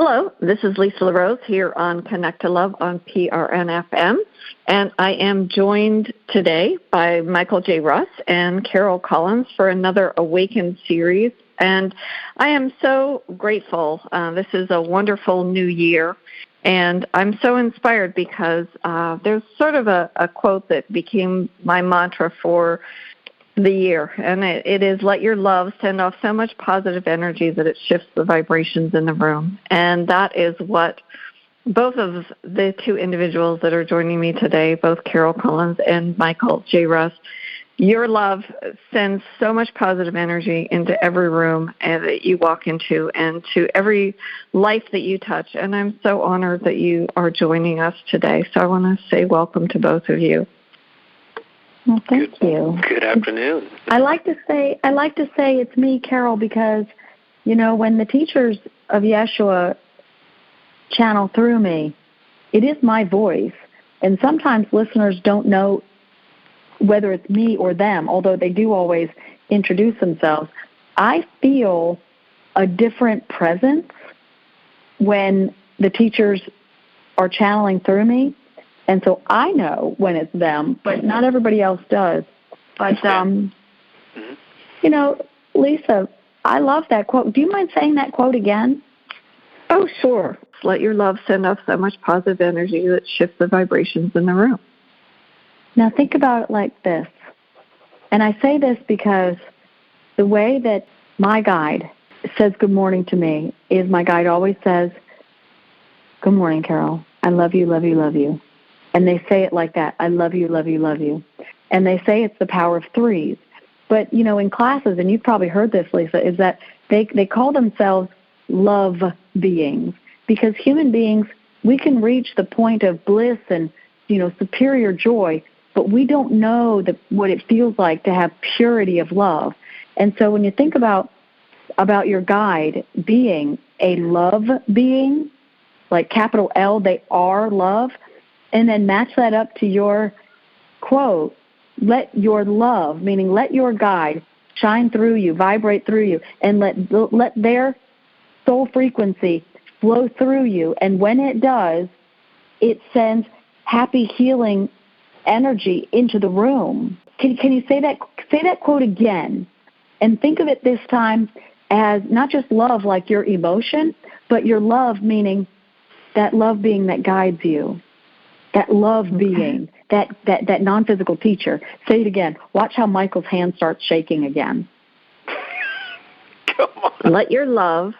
Hello, this is Lisa LaRose here on Connect to Love on PRN-FM, and I am joined today by Michael J. Russ and Carol Collins for another Awaken series, and I am so grateful. This is a wonderful new year, and I'm so inspired because there's sort of a quote that became my mantra for the year, and it is, let your love send off so much positive energy that it shifts the vibrations in the room. And that is what both of the two individuals that are joining me today, both Carol Collins and Michael J. Russ, your love sends so much positive energy into every room that you walk into and to every life that you touch. And I'm so honored that you are joining us today. So I want to say welcome to both of you. Well, thank you. Good afternoon. I like to say it's me, Carol, because, you know, when the teachers of Yeshua channel through me, it is my voice. And sometimes listeners don't know whether it's me or them, although they do always introduce themselves. I feel a different presence when the teachers are channeling through me. And so I know when it's them, but not everybody else does. But, you know, Lisa, I love that quote. Do you mind saying that quote again? Oh, sure. Let your love send off so much positive energy that shifts the vibrations in the room. Now think about it like this. And I say this because the way that my guide says good morning to me is my guide always says, good morning, Carol. I love you, love you, love you. And they say it like that. I love you, love you, love you. And they say it's the power of threes. But, you know, in classes, and you've probably heard this, Lisa, is that they call themselves love beings. Because human beings, we can reach the point of bliss and, you know, superior joy, but we don't know what it feels like to have purity of love. And so when you think about your guide being a love being, like capital L, they are love, and then match that up to your quote, let your love, meaning let your guide shine through you, vibrate through you, and let their soul frequency flow through you. And when it does, it sends happy, healing energy into the room. Can you say that quote again? And think of it this time as not just love like your emotion, but your love meaning that love being that guides you. That love being, that non-physical teacher. Say it again. Watch how Michael's hand starts shaking again. Come on. Let your love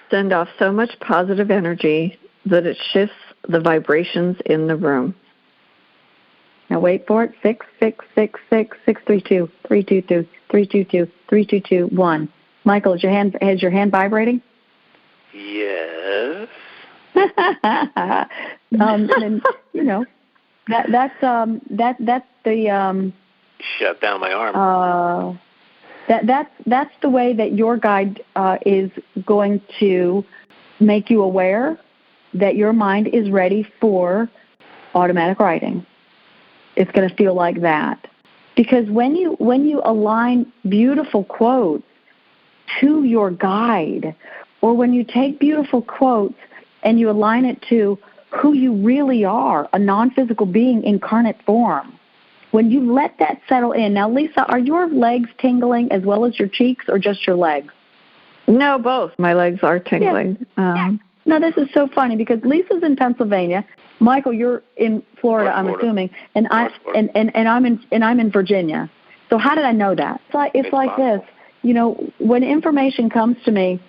send off so much positive energy that it shifts the vibrations in the room. Now wait for it. 6, 6, 6, 6, 6, 3, 2, 3, 2, 2, 3, 2, 2, 3, 2, 2, 1. Michael, is your hand vibrating? Yes. And you know that's the shut down my arm. That's the way that your guide is going to make you aware that your mind is ready for automatic writing. It's going to feel like that, because when you align beautiful quotes to your guide, or when you take beautiful quotes and you align it to who you really are, a non-physical being, incarnate form. When you let that settle in. Now, Lisa, are your legs tingling as well as your cheeks, or just your legs? No, both. My legs are tingling. Yeah. Now, this is so funny because Lisa's in Pennsylvania. Michael, you're in Florida, I'm assuming, and I'm in Virginia. So how did I know that? It's like this. You know, when information comes to me,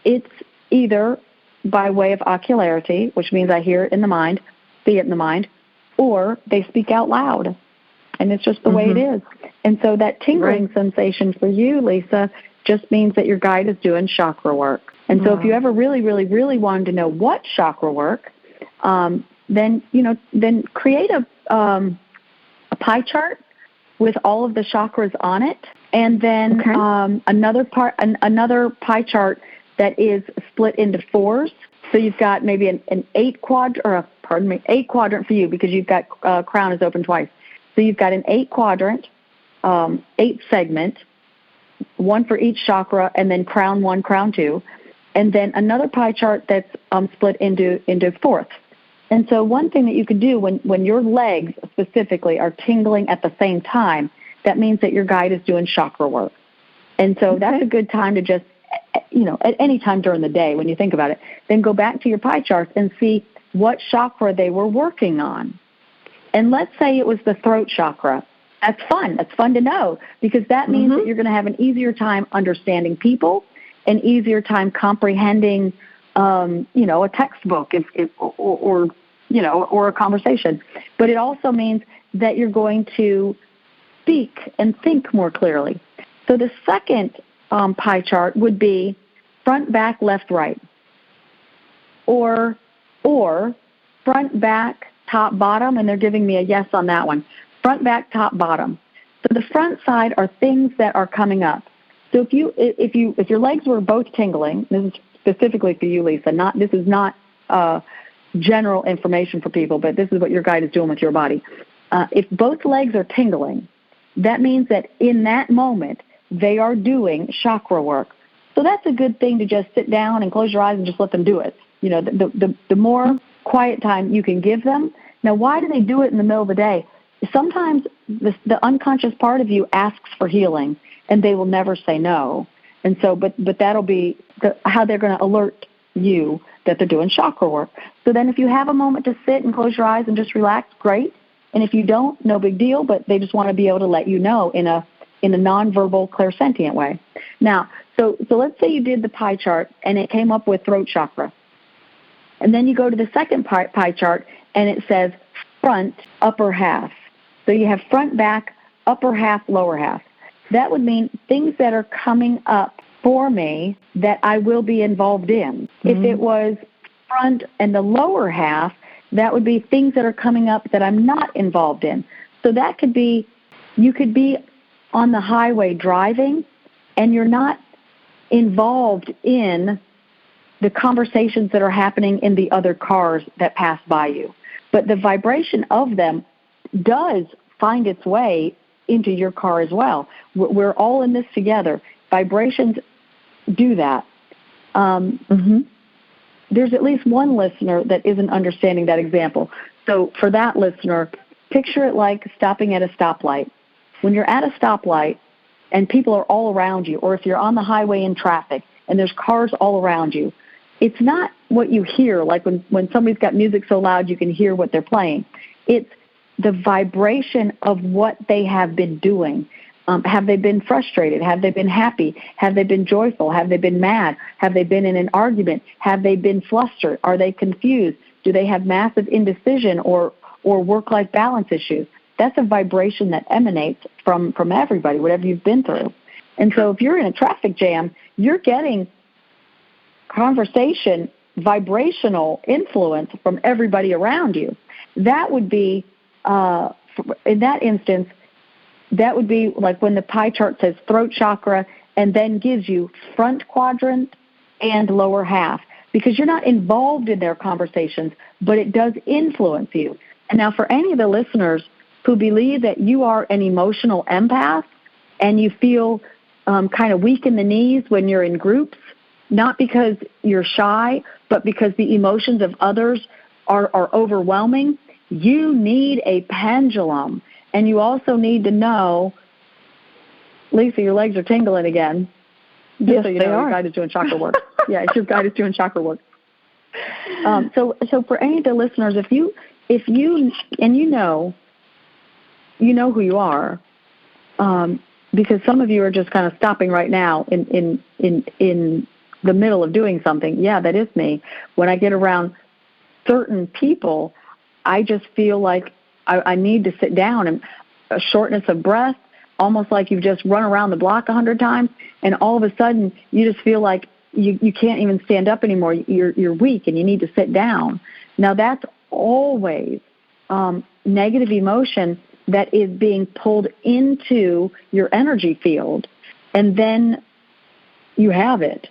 it's either by way of ocularity, which means I hear it in the mind, see it in the mind, or they speak out loud. And it's just the way it is. And so that tingling sensation for you, Lisa, just means that your guide is doing chakra work. And so if you ever really, really, really wanted to know what chakra work, then create a pie chart with all of the chakras on it, and then another pie chart that is split into fours. So you've got maybe an 8 quadrant for you, because you've got crown is open twice. So you've got an 8 quadrant, 8 segment, one for each chakra, and then crown 1, crown 2. and then another pie chart that's split into fourths. And so one thing that you could do when your legs specifically are tingling at the same time, that means that your guide is doing chakra work. And so that's a good time to just, at any time during the day when you think about it, then go back to your pie charts and see what chakra they were working on. And let's say it was the throat chakra. That's fun. That's fun to know, because that means that you're going to have an easier time understanding people, an easier time comprehending, a textbook or a conversation. But it also means that you're going to speak and think more clearly. So the second pie chart would be front, back, left, right, or front, back, top, bottom, and they're giving me a yes on that one. Front, back, top, bottom. So the front side are things that are coming up. So if your legs were both tingling, this is specifically for you, Lisa. This is not general information for people, but this is what your guide is doing with your body. If both legs are tingling, that means that in that moment they are doing chakra work. So that's a good thing to just sit down and close your eyes and just let them do it. The more quiet time you can give them. Now, why do they do it in the middle of the day? Sometimes the unconscious part of you asks for healing, and they will never say no. And so, but that'll be how they're going to alert you that they're doing chakra work. So then if you have a moment to sit and close your eyes and just relax, great. And if you don't, no big deal, but they just want to be able to let you know in a nonverbal, clairsentient way. Now, so let's say you did the pie chart and it came up with throat chakra. And then you go to the second pie chart and it says front, upper half. So you have front, back, upper half, lower half. That would mean things that are coming up for me that I will be involved in. If it was front and the lower half, that would be things that are coming up that I'm not involved in. So that could be, you could be on the highway driving and you're not involved in the conversations that are happening in the other cars that pass by you. But the vibration of them does find its way into your car as well. We're all in this together. Vibrations do that. There's at least one listener that isn't understanding that example. So for that listener, picture it like stopping at a stoplight. When you're at a stoplight and people are all around you, or if you're on the highway in traffic and there's cars all around you, it's not what you hear, like when somebody's got music so loud you can hear what they're playing. It's the vibration of what they have been doing. Have they been frustrated? Have they been happy? Have they been joyful? Have they been mad? Have they been in an argument? Have they been flustered? Are they confused? Do they have massive indecision or work-life balance issues? That's a vibration that emanates from everybody, whatever you've been through. And so if you're in a traffic jam, you're getting conversation, vibrational influence from everybody around you. That would be, in that instance, that would be like when the pie chart says throat chakra and then gives you front quadrant and lower half, because you're not involved in their conversations, but it does influence you. And now for any of the listeners who believe that you are an emotional empath and you feel kind of weak in the knees when you're in groups, not because you're shy, but because the emotions of others are overwhelming, you need a pendulum. And you also need to know, Lisa, your legs are tingling again. Yes, so you they know are. Your guide is doing chakra work. Yeah, your guide is doing chakra work. So for any of the listeners, if you and you know who you are, because some of you are just kind of stopping right now in the middle of doing something. Yeah, that is me. When I get around certain people, I just feel like I need to sit down, and a shortness of breath, almost like you've just run around the block 100 times, and all of a sudden you just feel like you can't even stand up anymore. You're weak and you need to sit down. Now that's always negative emotion that is being pulled into your energy field, and then you have it.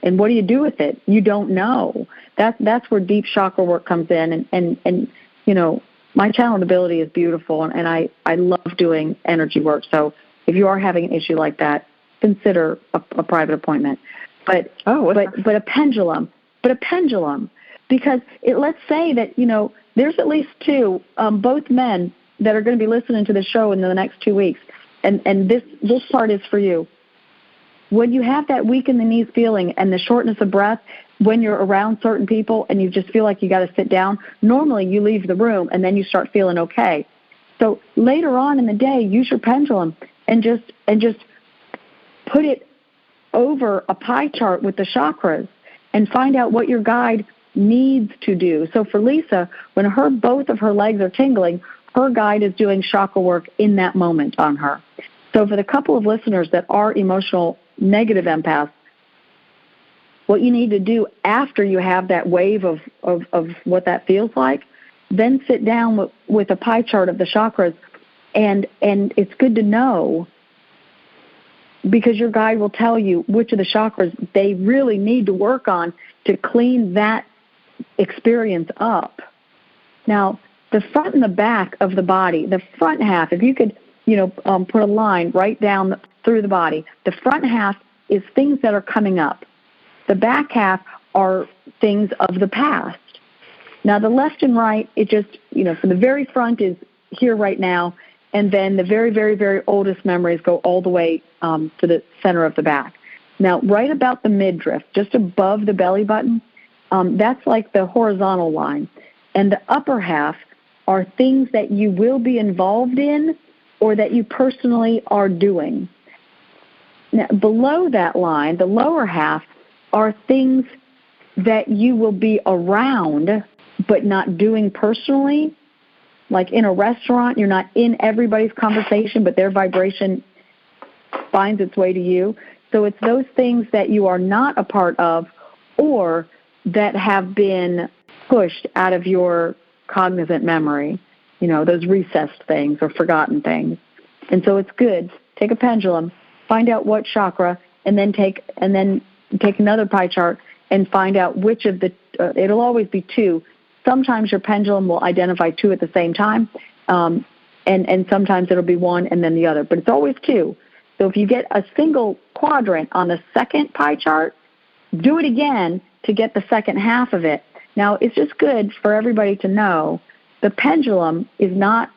And what do you do with it? You don't know. That's where deep chakra work comes in, and you know, my channeled ability is beautiful, and I love doing energy work. So if you are having an issue like that, consider a private appointment. but a pendulum. Because let's say that, there's at least two, both men that are going to be listening to the show in the next 2 weeks. And this part is for you. When you have that weak in the knees feeling and the shortness of breath, when you're around certain people and you just feel like you got to sit down, normally you leave the room and then you start feeling okay. So later on in the day, use your pendulum and just put it over a pie chart with the chakras and find out what your guide needs to do. So for Lisa, when both of her legs are tingling, her guide is doing chakra work in that moment on her. So for the couple of listeners that are emotional negative empaths, what you need to do after you have that wave of what that feels like, then sit down with a pie chart of the chakras, and it's good to know, because your guide will tell you which of the chakras they really need to work on to clean that experience up. Now, the front and the back of the body, the front half, if you could, put a line right down through the body, the front half is things that are coming up. The back half are things of the past. Now, the left and right, it just, so the very front is here right now, and then the very, very, very oldest memories go all the way to the center of the back. Now, right about the midriff, just above the belly button, that's like the horizontal line. And the upper half are things that you will be involved in or that you personally are doing. Now, below that line, the lower half, are things that you will be around but not doing personally. Like in a restaurant, you're not in everybody's conversation, but their vibration finds its way to you. So it's those things that you are not a part of or that have been pushed out of your cognizant memory, those recessed things or forgotten things. And so it's good. Take a pendulum, find out what chakra, and then take another pie chart and find out which of the, it'll always be two. Sometimes your pendulum will identify two at the same time, and sometimes it'll be one and then the other, but it's always two. So if you get a single quadrant on the second pie chart, do it again to get the second half of it. Now, it's just good for everybody to know the pendulum is not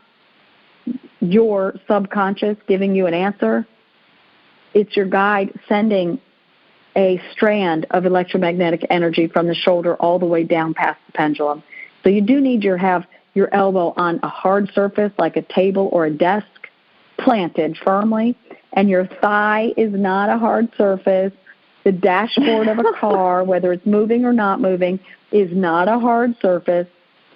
your subconscious giving you an answer. It's your guide sending a strand of electromagnetic energy from the shoulder all the way down past the pendulum. So you do need to have your elbow on a hard surface like a table or a desk, planted firmly, and your thigh is not a hard surface. The dashboard of a car, whether it's moving or not moving, is not a hard surface.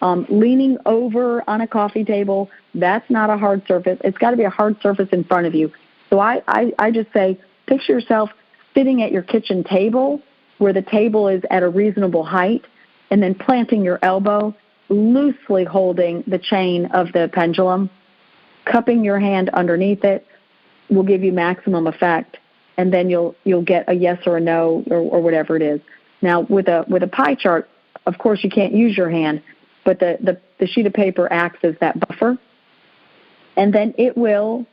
Leaning over on a coffee table, that's not a hard surface. It's got to be a hard surface in front of you. So I just say, picture yourself sitting at your kitchen table where the table is at a reasonable height, and then planting your elbow, loosely holding the chain of the pendulum, cupping your hand underneath it will give you maximum effect, and then you'll get a yes or a no or whatever it is. Now, with a pie chart, of course, you can't use your hand, but the sheet of paper acts as that buffer, and then it will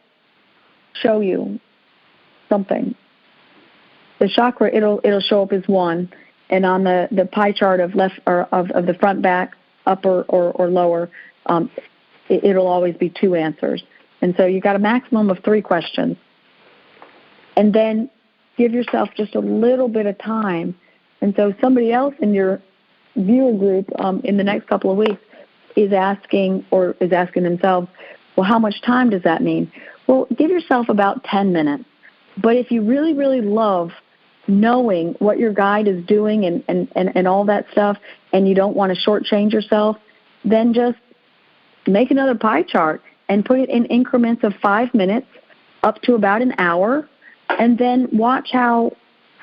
show you something. The chakra, it'll show up as one, and on the pie chart of left or of the front, back, upper or lower, it'll always be two answers. And so you got a maximum of 3 questions. And then give yourself just a little bit of time. And so somebody else in your viewer group in the next couple of weeks is asking themselves, well, how much time does that mean? Well, give yourself about 10 minutes. But if you really, really love knowing what your guide is doing and all that stuff, and you don't want to shortchange yourself, then just make another pie chart and put it in increments of 5 minutes up to about an hour, and then watch how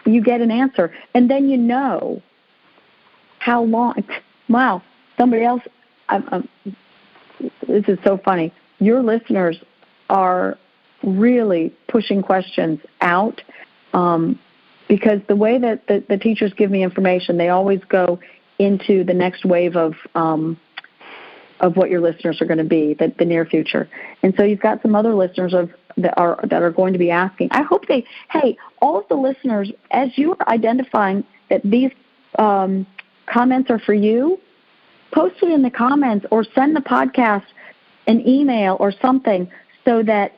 you get an answer. And then you know how long. Wow, somebody else, this is so funny. Your listeners are really pushing questions out because the way that the teachers give me information, they always go into the next wave of what your listeners are going to be, the near future. And so you've got some other listeners that are going to be asking. I hope all of the listeners, as you are identifying that these comments are for you, post it in the comments or send the podcast an email or something so that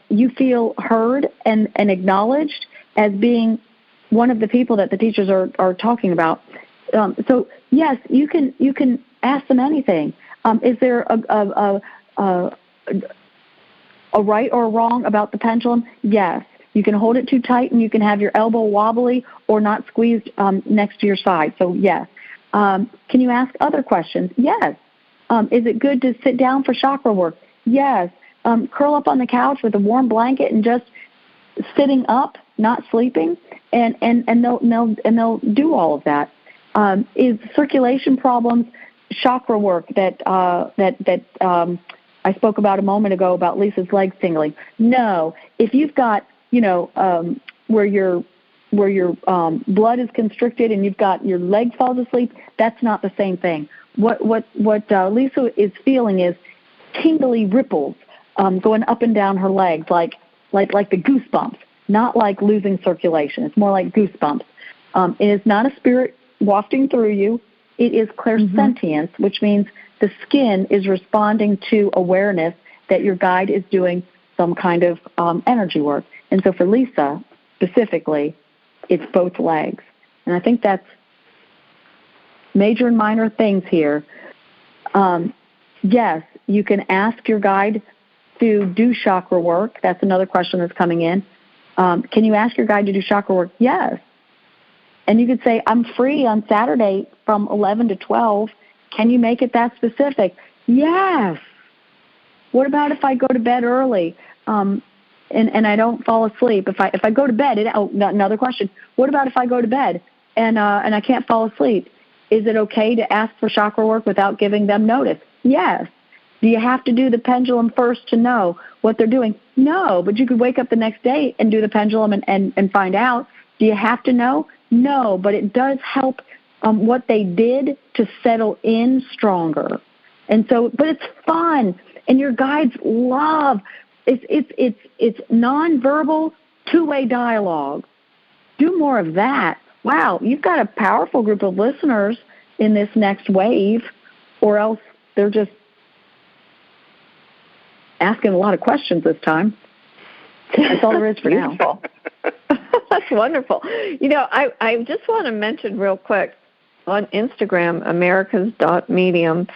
you feel heard and acknowledged as being one of the people that the teachers are talking about. So yes, you can ask them anything. Is there a right or a wrong about the pendulum? Yes. You can hold it too tight and you can have your elbow wobbly or not squeezed next to your side. So yes. Can you ask other questions? Yes. Is it good to sit down for chakra work? Yes. Curl up on the couch with a warm blanket and just sitting up, not sleeping, and they'll do all of that. Is circulation problems chakra work that I spoke about a moment ago about Lisa's legs tingling? No. If you've got where your blood is constricted and you've got your leg falls asleep, that's not the same thing. What Lisa is feeling is tingly ripples going up and down her legs, like the goosebumps, not like losing circulation. It's more like goosebumps. It is not a spirit wafting through you. It is clairsentience, which means the skin is responding to awareness that your guide is doing some kind of energy work. And so for Lisa specifically, it's both legs. And I think that's major and minor things here. Yes, you can ask your guide to do chakra work. That's another question that's coming in. Can you ask your guide to do chakra work? Yes. And you could say, I'm free on Saturday from 11 to 12. Can you make it that specific? Yes. What about if I go to bed early and I don't fall asleep? If I go to bed, another question. What about if I go to bed and I can't fall asleep? Is it okay to ask for chakra work without giving them notice? Yes. Do you have to do the pendulum first to know what they're doing? No, but you could wake up the next day and do the pendulum and find out. Do you have to know? No, but it does help what they did to settle in stronger. And so, but it's fun, and your guides love. It's nonverbal, two-way dialogue. Do more of that. Wow, you've got a powerful group of listeners in this next wave, or else they're just asking a lot of questions this time. That's all there is for now. That's wonderful. I just want to mention real quick, on Instagram, americas.medium,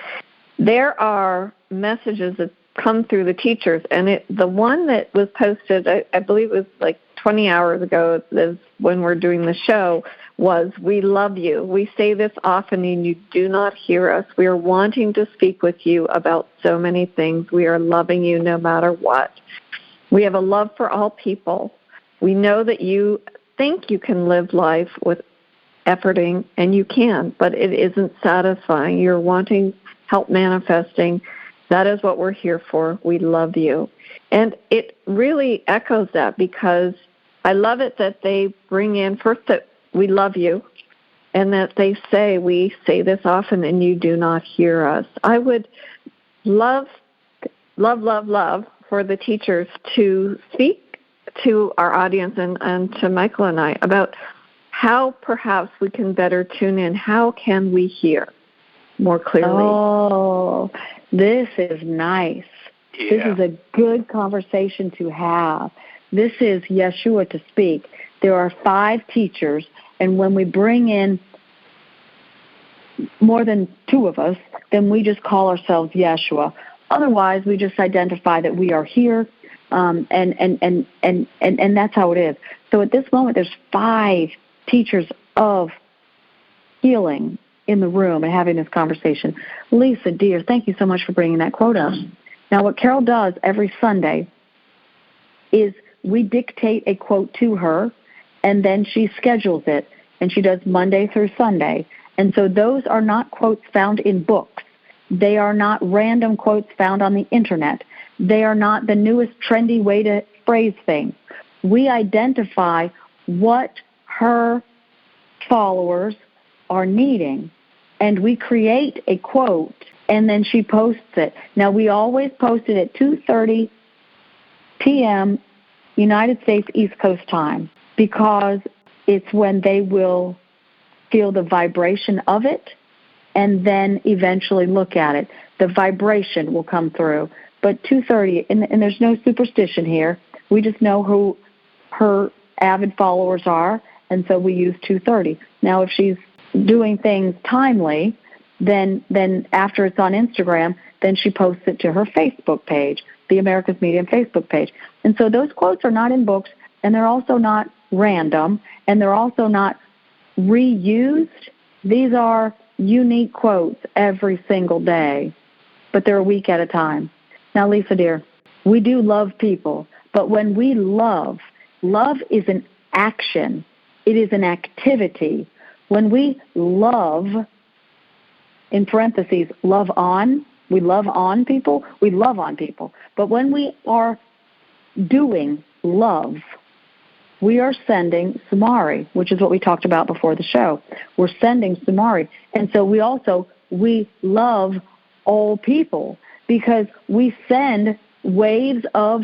there are messages that come through the teachers, and the one that was posted, I believe it was like 20 hours ago, is when we're doing the show, was, we love you. We say this often and you do not hear us. We are wanting to speak with you about so many things. We are loving you no matter what. We have a love for all people. We know that you think you can live life with efforting, and you can, but it isn't satisfying. You're wanting help manifesting. That is what we're here for. We love you. And it really echoes that, because I love it that they bring in first that we love you, and that they say, we say this often and you do not hear us. I would love for the teachers to speak to our audience and to Michael and I about how perhaps we can better tune in. How can we hear more clearly? Oh, this is nice. Yeah. This is a good conversation to have. This is Yeshua to speak. There are 5 teachers, and when we bring in more than 2 of us, then we just call ourselves Yeshua. Otherwise, we just identify that we are here, and that's how it is. So at this moment, there's 5 teachers of healing in the room and having this conversation. Lisa, dear, thank you so much for bringing that quote up. Now, what Carol does every Sunday is we dictate a quote to her, and then she schedules it, and she does Monday through Sunday. And so those are not quotes found in books. They are not random quotes found on the Internet. They are not the newest trendy way to phrase things. We identify what her followers are needing, and we create a quote, and then she posts it. Now, we always post it at 2:30 p.m. United States East Coast time, because it's when they will feel the vibration of it and then eventually look at it. The vibration will come through. But 2:30, and there's no superstition here. We just know who her avid followers are, and so we use 2:30. Now, if she's doing things timely, then after it's on Instagram, then she posts it to her Facebook page, the America's Medium Facebook page. And so those quotes are not in books, and they're also not random, and they're also not reused. These are unique quotes every single day, but they're a week at a time. Now, Lisa, dear, we do love people, but when we love is an action. It is an activity. When we love, in parentheses, love on, we love on people. But when we are doing love, we are sending Sumari, which is what we talked about before the show. We're sending Sumari. And so we love all people, because we send waves of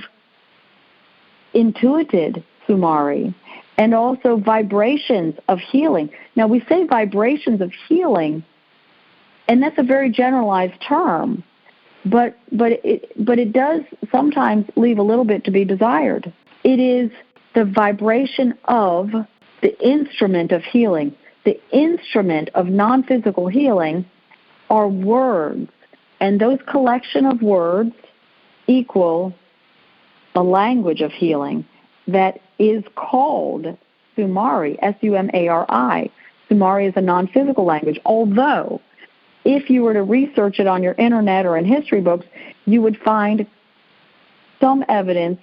intuited Sumari and also vibrations of healing. Now, we say vibrations of healing, and that's a very generalized term, but it does sometimes leave a little bit to be desired. It is the vibration of the instrument of healing. The instrument of non-physical healing are words, and those collection of words equal a language of healing that is called Sumari, S-U-M-A-R-I. Sumari is a non-physical language, although if you were to research it on your internet or in history books, you would find some evidence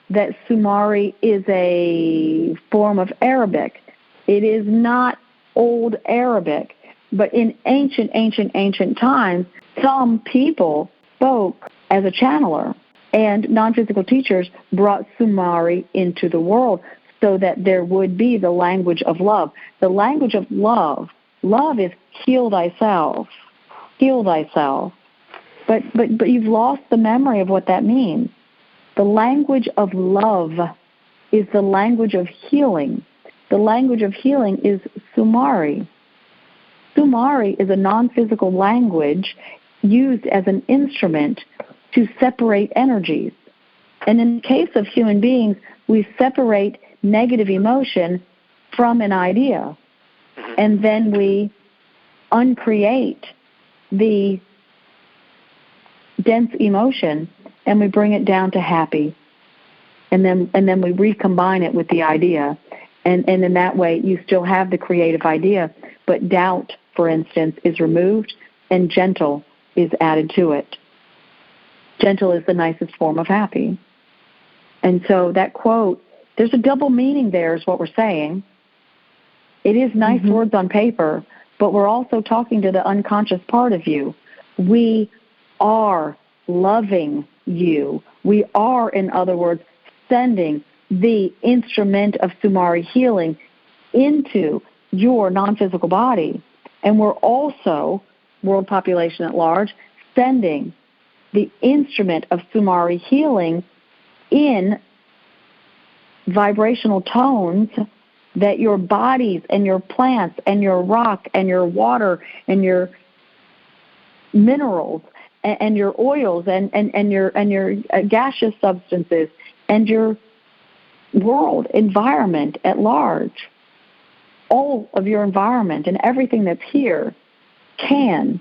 that Sumari is a form of Arabic. It is not Old Arabic, but in ancient times, some people spoke as a channeler, and non-physical teachers brought Sumari into the world so that there would be the language of love. The language of love is heal thyself. Heal thyself. But you've lost the memory of what that means. The language of love is the language of healing. The language of healing is Sumari. Sumari is a non-physical language used as an instrument to separate energies. And in the case of human beings, we separate negative emotion from an idea. And then we uncreate the dense emotion and we bring it down to happy. And then we recombine it with the idea. And in that way, you still have the creative idea, but doubt, for instance, is removed and gentle is added to it. Gentle is the nicest form of happy. And so that quote, there's a double meaning there is what we're saying. It is nice words on paper, but we're also talking to the unconscious part of you. We are loving you. We are, in other words, sending the instrument of Sumari healing into your non-physical body. And we're also, world population at large, sending the instrument of Sumari healing in vibrational tones that your bodies and your plants and your rock and your water and your minerals and your oils and your gaseous substances and your world environment at large, all of your environment and everything that's here can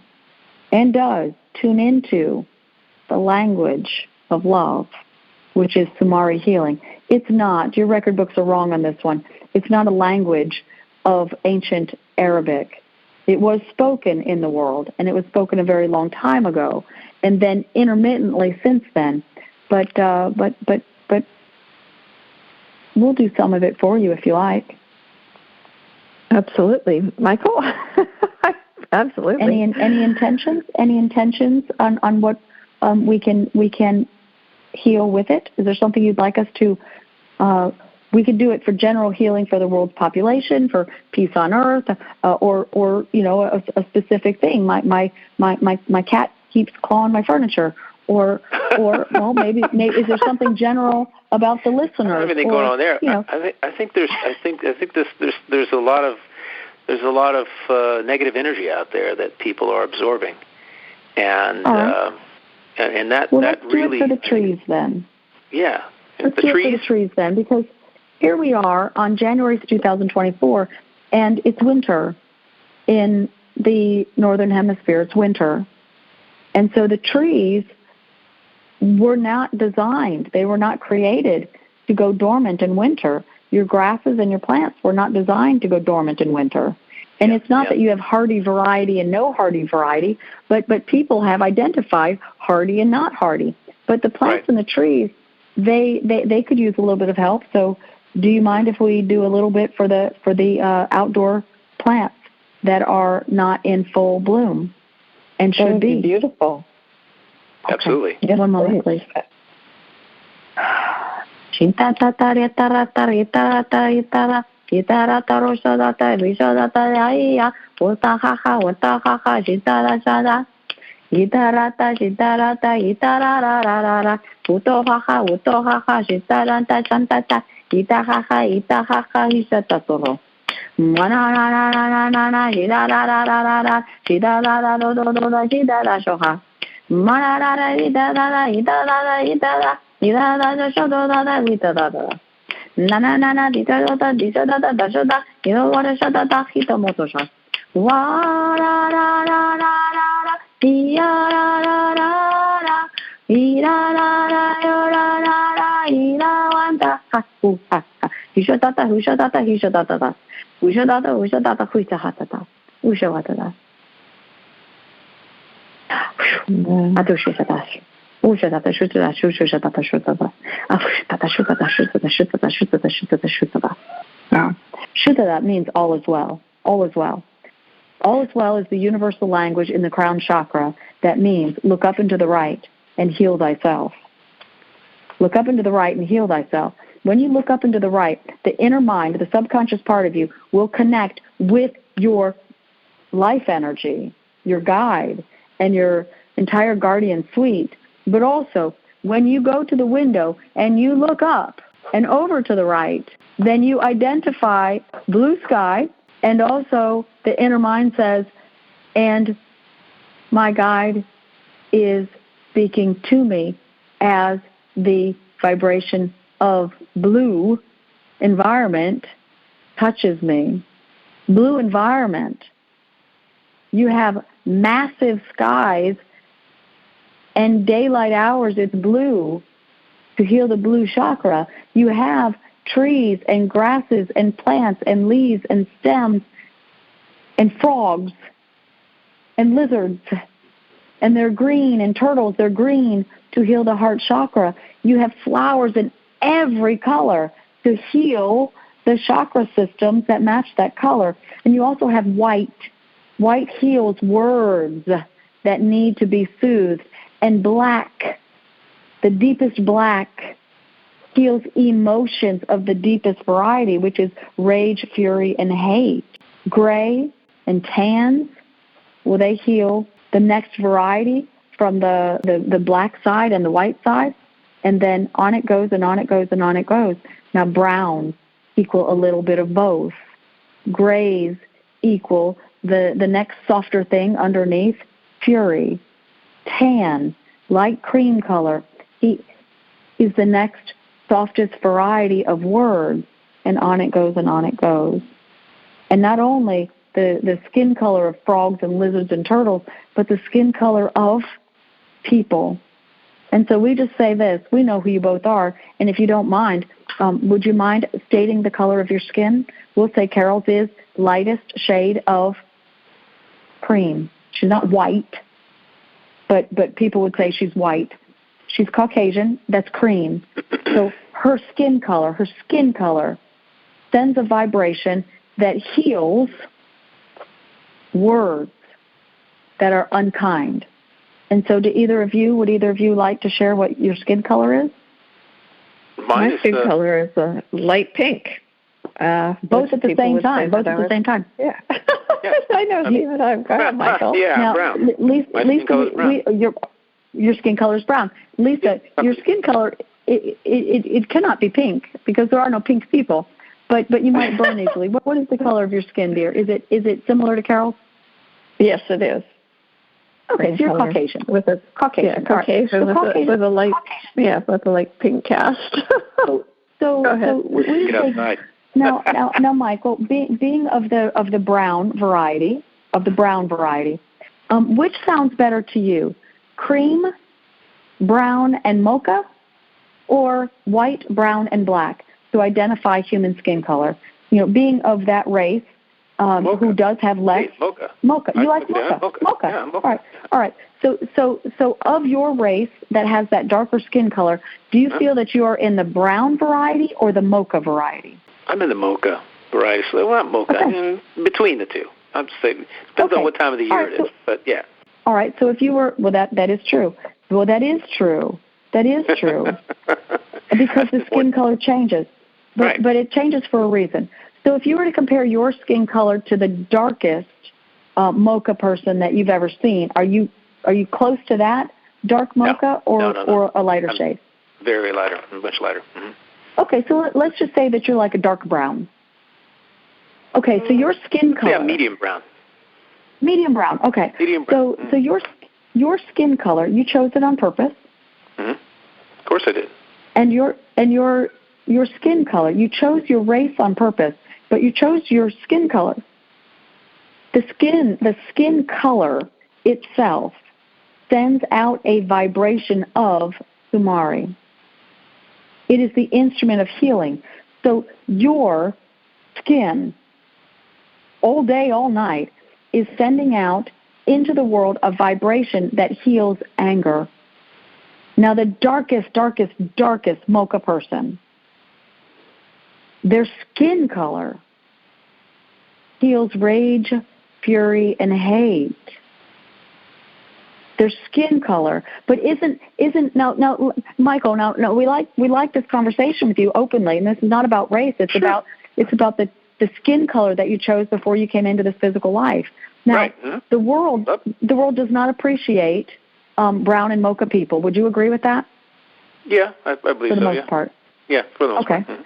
and does tune into the language of love, which is Sumari healing. It's not, your record books are wrong on this one, it's not a language of ancient Arabic. It was spoken in the world, and it was spoken a very long time ago, and then intermittently since then. But we'll do some of it for you if you like. Absolutely, Michael. Absolutely. Any intentions? Any intentions on what we can heal with it? Is there something you'd like us to? We could do it for general healing for the world's population, for peace on earth, or a specific thing. My cat keeps clawing my furniture, or well, maybe is there something general about the listeners. I don't have anything going on there. You know, I think there's a lot of negative energy out there that people are absorbing, and that let's really do it for the trees then. Yeah, let's do it for the trees then, because here we are on January 2024, and it's winter in the northern hemisphere. It's winter, and so the trees were not designed. They were not created to go dormant in winter. Your grasses and your plants were not designed to go dormant in winter. And it's not that you have hardy variety and no hardy variety, but people have identified hardy and not hardy. But the plants and the trees, they could use a little bit of help. So do you mind if we do a little bit for the outdoor plants that are not in full bloom and should that would be beautiful. Absolutely. Okay. One moment, please. Now, Shuddha means all is well. All is well. All is well is the universal language in the crown chakra that means look up into the right and heal thyself. Look up into the right and heal thyself. When you look up into the right, the inner mind, the subconscious part of you, will connect with your life energy, your guide, and your entire guardian suite. But also, when you go to the window and you look up and over to the right, then you identify blue sky, and also the inner mind says, and my guide is speaking to me as the vibration of blue environment touches me. Blue environment. You have massive skies and daylight hours, it's blue. To heal the blue chakra, you have trees and grasses and plants and leaves and stems and frogs and lizards. And they're green, and turtles, they're green to heal the heart chakra. You have flowers in every color to heal the chakra systems that match that color. And you also have white. White heals words that need to be soothed. And black, the deepest black, heals emotions of the deepest variety, which is rage, fury, and hate. Gray and tans, well, they heal the next variety from the black side and the white side, and then on it goes and on it goes and on it goes. Now browns equal a little bit of both. Grays equal the next softer thing underneath, fury. Tan, light cream color, is the next softest variety of words, and on it goes and on it goes. And not only the skin color of frogs and lizards and turtles, but the skin color of people. And so we just say this, we know who you both are, and if you don't mind, would you mind stating the color of your skin? We'll say Carol's is lightest shade of cream. She's not white, but people would say she's white. She's Caucasian, that's cream. So her skin color sends a vibration that heals words that are unkind. And so would either of you like to share what your skin color is? My skin color is a light pink. Both at the same time. Yeah. I know, Stephen. I'm brown, Michael. Yeah, now, brown. Lisa, My skin color is brown. Your skin color is brown. Lisa, your skin color it cannot be pink because there are no pink people, but you might burn easily. What is the color of your skin, dear? Is it similar to Carol's? Yes, it is. Okay, so you're Caucasian. With a Caucasian. Caucasian, Right. with a light, with a light pink cast. So Go ahead. Get outside. Now, Michael, being of the brown variety, which sounds better to you? Cream, brown, and mocha, or white, brown, and black to identify human skin color? Being of that race, who does have less. Hey, mocha. Mocha. You like mocha? Yeah, mocha. Yeah, mocha. All right. So of your race that has that darker skin color, do you feel that you are in the brown variety or the mocha variety? I'm in the mocha variety. So not mocha. Okay. In between the two. I'm saying depends on what time of the year it is. But yeah. All right. So if you were, that is true. Well, that is true. Because the skin color changes. But it changes for a reason. So if you were to compare your skin color to the darkest mocha person that you've ever seen, are you close to that dark mocha or a lighter shade? Very lighter, much lighter. Mm-hmm. Okay, so let's just say that you're like a dark brown. Okay, so your skin color. Yeah, medium brown. Medium brown. Okay. Medium brown. So your skin color, you chose it on purpose. Mm-hmm. Of course I did. And your skin color, you chose your race on purpose, but you chose your skin color. The skin color itself sends out a vibration of Sumari. It is the instrument of healing. So your skin, all day, all night, is sending out into the world a vibration that heals anger. Now, the darkest mocha person, their skin color heals rage, fury, and hate. Their skin color, but isn't now, Michael? Now, we like this conversation with you openly, and this is not about race. It's about the skin color that you chose before you came into this physical life. Now, the world does not appreciate brown and mocha people. Would you agree with that? Yeah, I believe so. For the most part. Yeah, for the most part. Okay.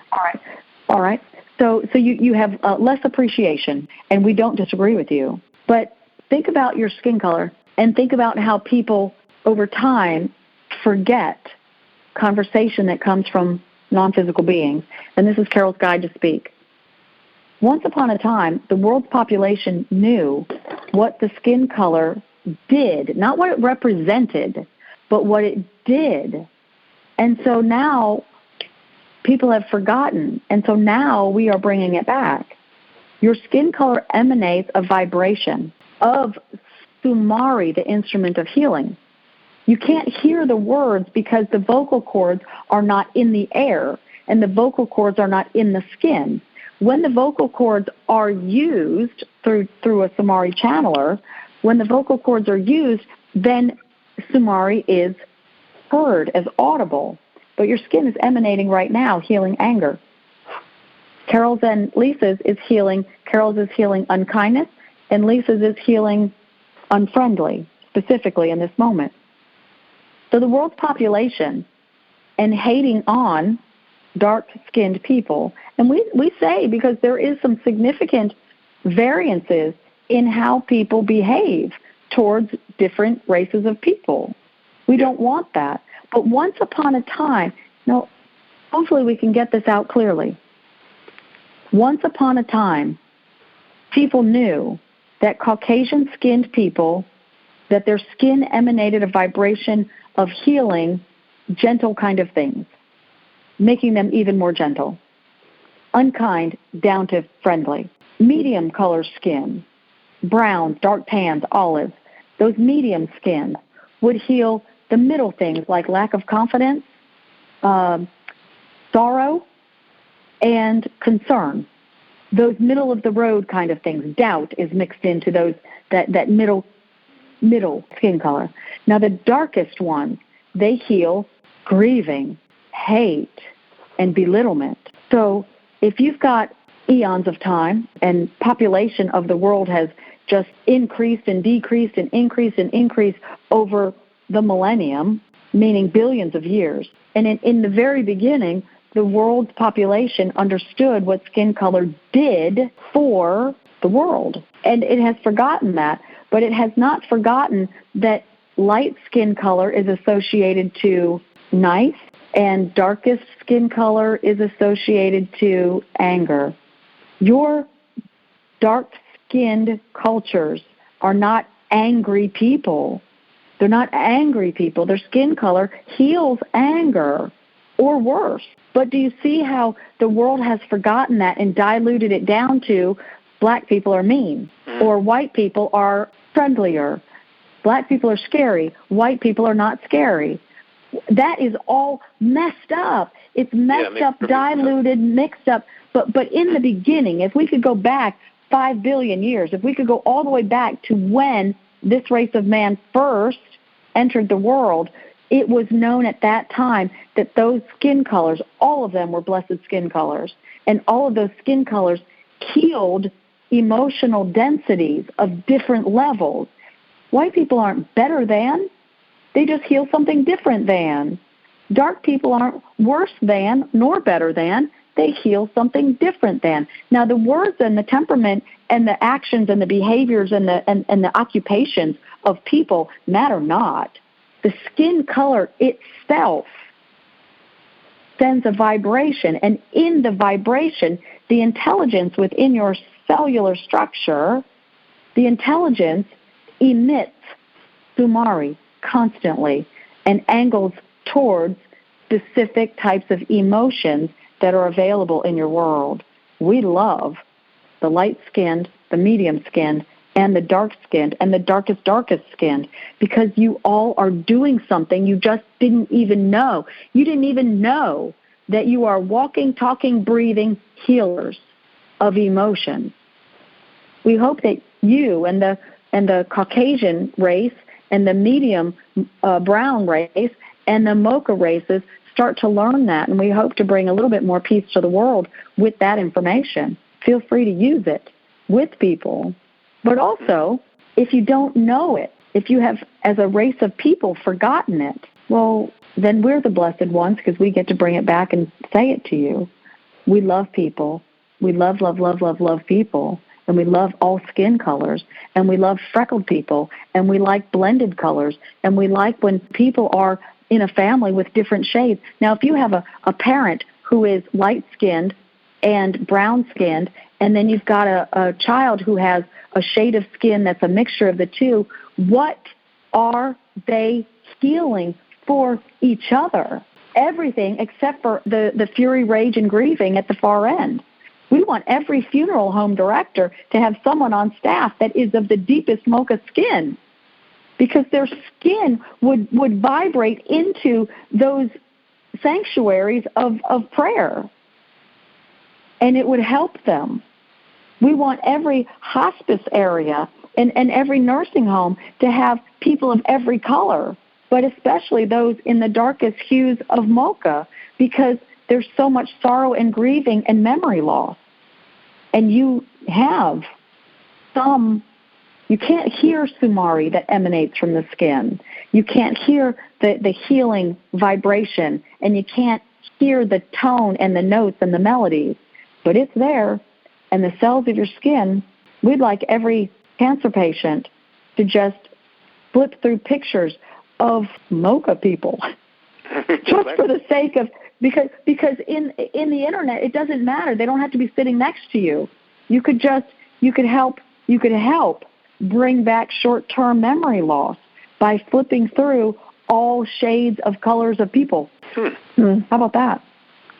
All right. So you have less appreciation, and we don't disagree with you. But think about your skin color, and think about how people over time forget conversation that comes from non-physical beings. And this is Carol's Guide to Speak. Once upon a time, the world's population knew what the skin color did, not what it represented, but what it did. And so now people have forgotten, and so now we are bringing it back. Your skin color emanates a vibration of Sumari, the instrument of healing. You can't hear the words because the vocal cords are not in the air, and the vocal cords are not in the skin. When the vocal cords are used through a Sumari channeler, when the vocal cords are used, then Sumari is heard as audible. But your skin is emanating right now, healing anger. Carol's and Lisa's is healing. Carol's is healing unkindness, and Lisa's is healing unfriendly, specifically in this moment. So the world's population and hating on dark-skinned people, and we say because there is some significant variances in how people behave towards different races of people. We don't want that. But once upon a time, now, hopefully we can get this out clearly. Once upon a time, people knew that Caucasian-skinned people, that their skin emanated a vibration of healing, gentle kind of things, making them even more gentle. Unkind, down to friendly. Medium color skin, brown, dark tans, olives, those medium skins would heal the middle things like lack of confidence, sorrow, and concern. Those middle of the road kind of things. Doubt is mixed into those that middle skin color. Now the darkest ones, they heal grieving, hate, and belittlement. So if you've got eons of time and population of the world has just increased and decreased and increased and increased over the millennium, meaning billions of years. And in the very beginning, the world's population understood what skin color did for the world. And it has forgotten that, but it has not forgotten that light skin color is associated to nice, and darkest skin color is associated to anger. Your dark-skinned cultures are not angry people. They're not angry people. Their skin color heals anger, or worse. But do you see how the world has forgotten that and diluted it down to black people are mean, or white people are friendlier, black people are scary, white people are not scary? That is all messed up. It's messed up, diluted, mixed up. But in the beginning, if we could go back 5 billion years, if we could go all the way back to when this race of man first entered the world, it was known at that time that those skin colors, all of them were blessed skin colors, and all of those skin colors healed emotional densities of different levels. White people aren't better than, they just heal something different than. Dark people aren't worse than nor better than, they heal something different than. Now the words and the temperament and the actions and the behaviors and the occupations of people matter not. The skin color itself sends a vibration, and in the vibration, the intelligence within your cellular structure, the intelligence emits sumari constantly and angles towards specific types of emotions that are available in your world. We love the light-skinned, the medium-skinned, and the dark-skinned, and the darkest skinned, because you all are doing something you just didn't even know. You didn't even know that you are walking, talking, breathing healers of emotions. We hope that you and the Caucasian race and the medium brown race and the mocha races start to learn that, and we hope to bring a little bit more peace to the world with that information. Feel free to use it with people. But also, if you don't know it, if you have, as a race of people, forgotten it, well, then we're the blessed ones because we get to bring it back and say it to you. We love people. We love people. And we love all skin colors. And we love freckled people. And we like blended colors. And we like when people are in a family with different shades. Now, if you have a parent who is light-skinned and brown-skinned, and then you've got a child who has a shade of skin that's a mixture of the two, what are they healing for each other? Everything except for the fury, rage, and grieving at the far end. We want every funeral home director to have someone on staff that is of the deepest mocha skin, because their skin would vibrate into those sanctuaries of prayer, and it would help them. We want every hospice area and every nursing home to have people of every color, but especially those in the darkest hues of mocha, because there's so much sorrow and grieving and memory loss. And you have you can't hear sumari that emanates from the skin. You can't hear the healing vibration, and you can't hear the tone and the notes and the melodies, but it's there. And the cells of your skin, we'd like every cancer patient to just flip through pictures of mocha people, just for the sake of, because in the internet it doesn't matter. They don't have to be sitting next to you. You could help bring back short-term memory loss by flipping through all shades of colors of people. How about that?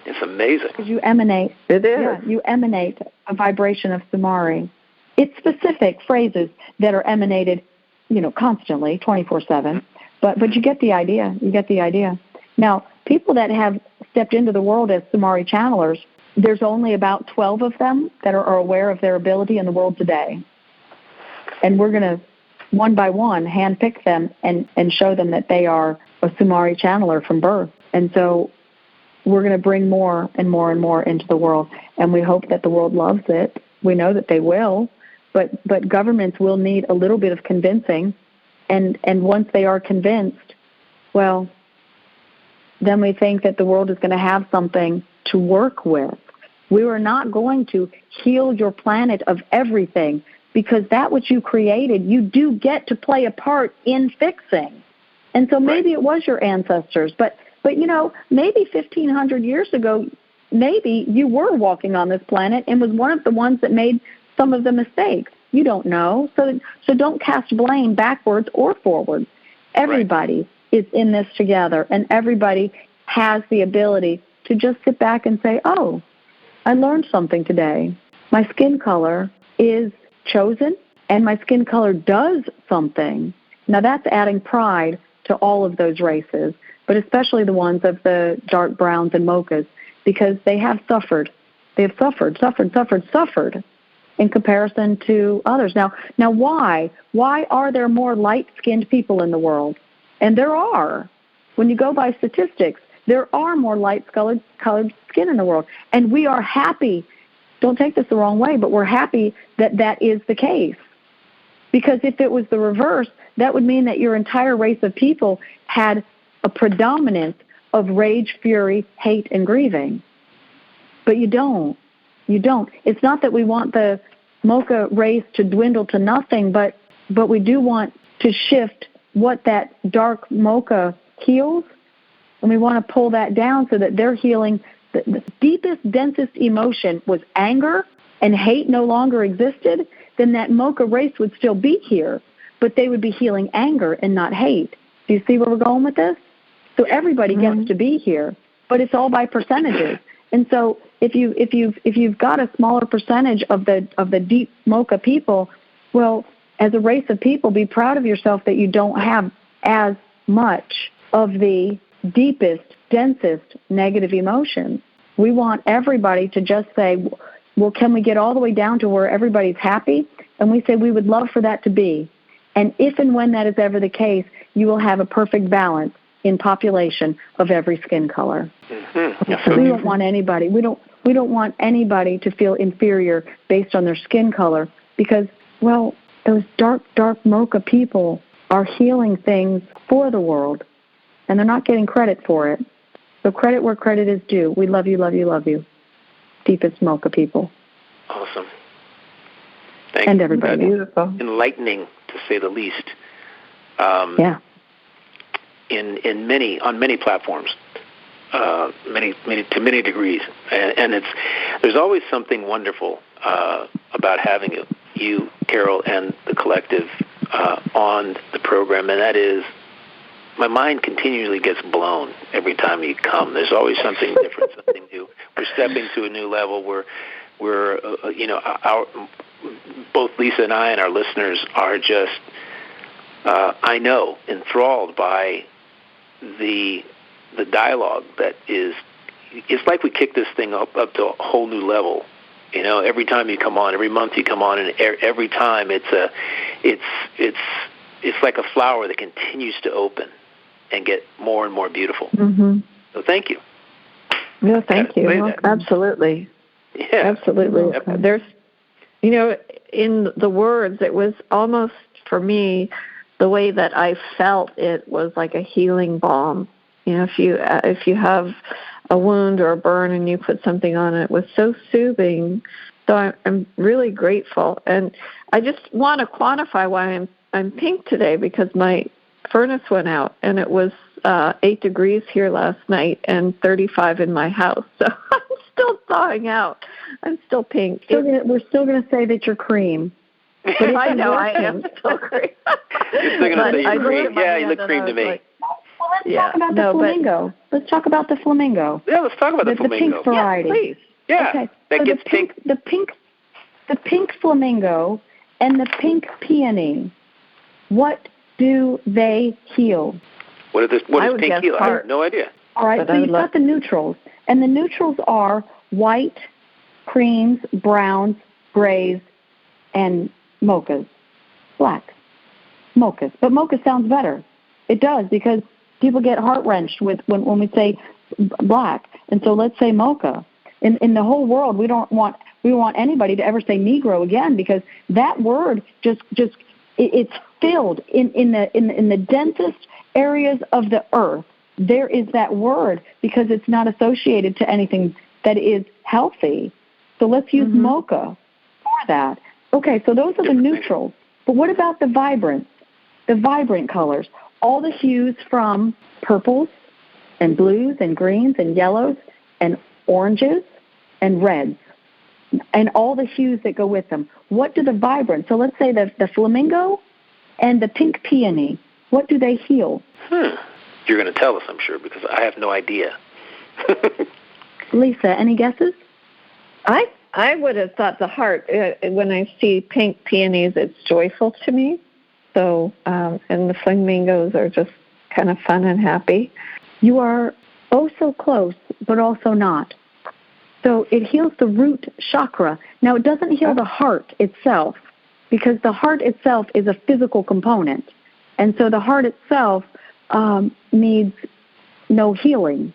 It's amazing. Because you emanate. It is. Yeah, you emanate a vibration of sumari. It's specific phrases that are emanated, constantly, 24/7. But you get the idea. You get the idea. Now, people that have stepped into the world as sumari channelers, there's only about 12 of them that are aware of their ability in the world today. And we're going to, one by one, handpick them and show them that they are a sumari channeler from birth. And so we're going to bring more and more and more into the world, and we hope that the world loves it. We know that they will, but governments will need a little bit of convincing, and once they are convinced, well, then we think that the world is going to have something to work with. We are not going to heal your planet of everything, because that which you created, you do get to play a part in fixing. And so maybe it was your ancestors, but you know, maybe 1,500 years ago, maybe you were walking on this planet and was one of the ones that made some of the mistakes. You don't know. So don't cast blame backwards or forwards. Everybody is in this together, and everybody has the ability to just sit back and say, oh, I learned something today. My skin color is chosen, and my skin color does something. Now that's adding pride to all of those races, but especially the ones of the dark browns and mochas, because they have suffered. They have suffered in comparison to others. Now why? Why are there more light-skinned people in the world? And there are. When you go by statistics, there are more light-colored skin in the world. And we are happy. Don't take this the wrong way, but we're happy that that is the case. Because if it was the reverse, that would mean that your entire race of people had a predominance of rage, fury, hate, and grieving. But you don't. You don't. It's not that we want the mocha race to dwindle to nothing, but we do want to shift what that dark mocha heals, and we want to pull that down so that they're healing. The deepest, densest emotion was anger, and hate no longer existed, then that mocha race would still be here, but they would be healing anger and not hate. Do you see where we're going with this? So everybody gets to be here, but it's all by percentages. And so if you've got a smaller percentage of the deep mocha people, well, as a race of people, be proud of yourself that you don't have as much of the deepest, densest negative emotions. We want everybody to just say, well, can we get all the way down to where everybody's happy? And we say we would love for that to be. And if and when that is ever the case, you will have a perfect balance in population of every skin color. So we don't want anybody. We don't want anybody to feel inferior based on their skin color, because, well, those dark mocha people are healing things for the world, and they're not getting credit for it. So credit where credit is due. We love you, love you, love you. Deepest mocha people. Awesome. Thank and you. Everybody. Beautiful. Enlightening, to say the least. Yeah. On many platforms, to many degrees, and there's always something wonderful about having you, Carol, and the collective on the program, and that is, my mind continually gets blown every time you come. There's always something different, something new. We're stepping to a new level. We're both Lisa and I and our listeners are just, I know, enthralled by the dialogue that is. It's like we kick this thing up to a whole new level. You know, every time you come on, every month you come on, and every time it's like a flower that continues to open and get more and more beautiful. So thank you. Yeah, thank you. Absolutely. Yeah, absolutely. Yep. There's, in the words, it was almost, for me, the way that I felt it was like a healing balm. If you have a wound or a burn and you put something on it was so soothing. So I'm really grateful. And I just want to quantify why I'm pink today, because my furnace went out, and it was 8 degrees here last night and 35 in my house. So I'm still thawing out. I'm still pink. We're still going to say that you're cream. But I know I am still cream. You're still going to say you're cream. Yeah, you look cream to me. Like, well, let's talk about the flamingo. Let's talk about the flamingo. Yeah, let's talk about the flamingo. The pink variety. Yeah, please. Yeah, okay. that so gets pink. The pink flamingo and the pink peony, what do they heal? What does pink heal? I have no idea. All right, so you've got the neutrals. And the neutrals are white, creams, browns, grays, and mochas. Black. Mochas. But mocha sounds better. It does, because people get heart-wrenched when we say black. And so let's say mocha. In the whole world, we don't want anybody to ever say Negro again, because that word it's filled in the densest areas of the earth there is that word because it's not associated to anything that is healthy. So let's use mocha for that. Okay, so those are the neutrals. But what about the vibrant colors? All the hues from purples and blues and greens and yellows and oranges and reds and all the hues that go with them. What do the vibrant, so let's say the flamingo and the pink peony, what do they heal? You're going to tell us, I'm sure, because I have no idea. Lisa, any guesses? I would have thought the heart. When I see pink peonies, it's joyful to me. So, and the flamingos are just kind of fun and happy. You are oh so close, but also not. So it heals the root chakra. Now, it doesn't heal the heart itself because the heart itself is a physical component. And so the heart itself needs no healing.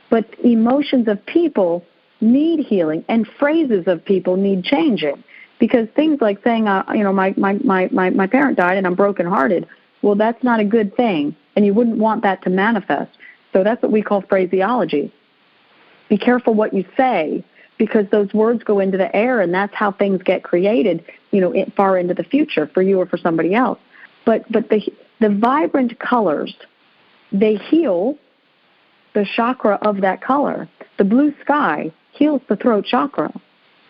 But emotions of people need healing, and phrases of people need changing. Because things like saying, my parent died and I'm brokenhearted, well, that's not a good thing, and you wouldn't want that to manifest. So that's what we call phraseology. Be careful what you say, because those words go into the air, and that's how things get created, far into the future for you or for somebody else. But the vibrant colors, they heal the chakra of that color. The blue sky heals the throat chakra.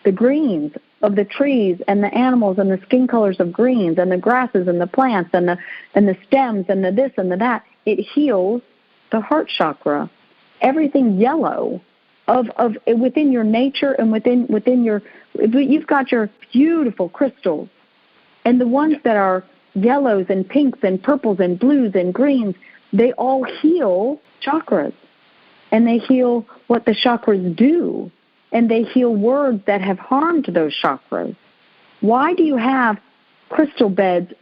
The greens of the trees and the animals and the skin colors of greens and the grasses and the plants and the stems and the this and the that, it heals the heart chakra. Everything yellow of within your nature and within your, you've got your beautiful crystals, and the ones that are yellows and pinks and purples and blues and greens, they all heal chakras, and they heal what the chakras do, and they heal words that have harmed those chakras. Why do you have crystal beds